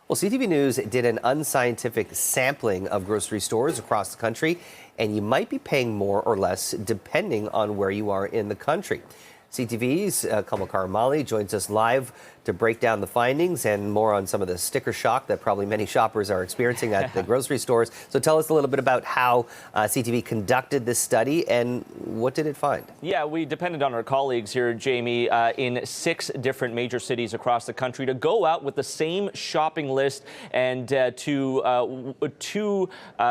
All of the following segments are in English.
Well, CTV News did an unscientific sampling of grocery stores across the country, and you might be paying more or less depending on where you are in the country. CTV's Kamal Karamali joins us live to break down the findings and more on some of the sticker shock that probably many shoppers are experiencing at the grocery stores. So tell us a little bit about how CTV conducted this study and what did it find? Yeah, we depended on our colleagues here, Jamie, in 6 different major cities across the country to go out with the same shopping list and to 2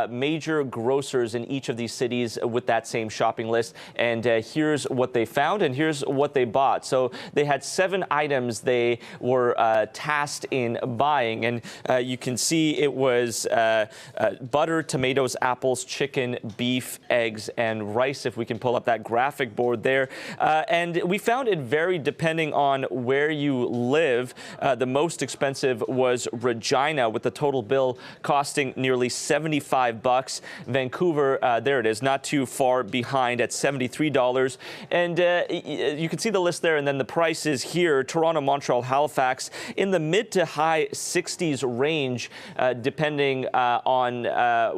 major grocers in each of these cities with that same shopping list. And here's what they found and here's what they bought. So they had 7 items they were tasked in buying, and you can see it was butter, tomatoes, apples, chicken, beef, eggs, and rice, if we can pull up that graphic board there. And we found it varied depending on where you live. The most expensive was Regina, with the total bill costing nearly $75. Vancouver, there it is, not too far behind at $73. And you can see the list there, and then the prices here: Toronto, Montreal, Halifax, in the mid to high 60s range, depending on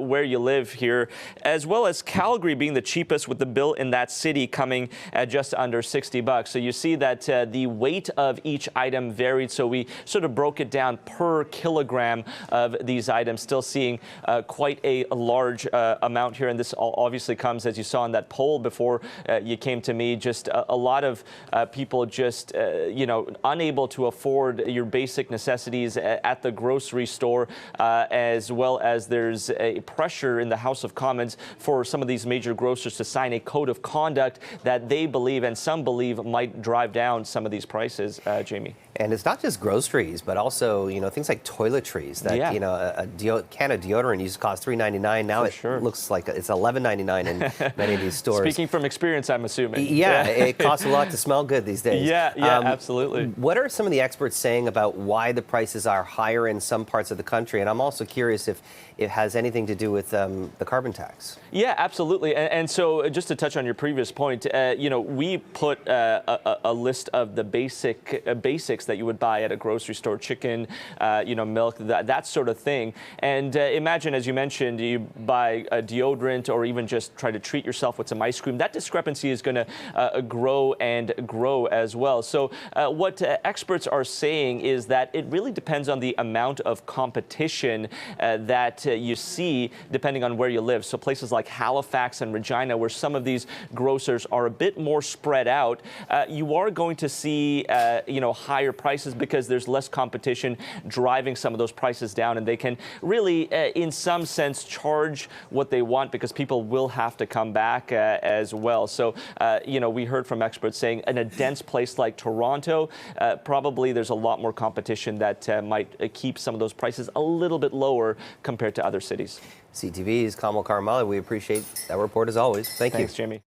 where you live here, as well as Calgary being the cheapest, with the bill in that city coming at just under $60. So you see that the weight of each item varied, so we sort of broke it down per kilogram of these items, still seeing quite a large amount here. And this obviously comes, as you saw in that poll before you came to me, just a lot of people just, unable to afford your basic necessities at the grocery store, as well as there's a pressure in the House of Commons for some of these major grocers to sign a code of conduct that they believe, and some believe, might drive down some of these prices, Jamie. And it's not just groceries, but also, things like toiletries that, a can of deodorant used to cost $3.99. Now looks like it's $11.99 in many of these stores. Speaking from experience, I'm assuming. Yeah, it costs a lot to smell good these days. Yeah, absolutely. What are some of the experts saying about why the prices are higher in some parts of the country? And I'm also curious if it has anything to do with the carbon tax. Yeah, absolutely. And so just to touch on your previous point, we put a list of the basics that you would buy at a grocery store: chicken, milk, that sort of thing. And imagine, as you mentioned, you buy a deodorant or even just try to treat yourself with some ice cream. That discrepancy is going to grow and grow as well. So what experts are saying is that it really depends on the amount of competition that you see depending on where you live. So places like Halifax and Regina, where some of these grocers are a bit more spread out, you are going to see higher prices because there's less competition driving some of those prices down, and they can really in some sense charge what they want because people will have to come back as well. So we heard from experts saying in a dense place like Toronto, probably there's a lot more competition that might keep some of those prices a little bit lower compared to other cities. CTV's Kamal Karamali, we appreciate that report as always. Thank you. Thanks, Jamie.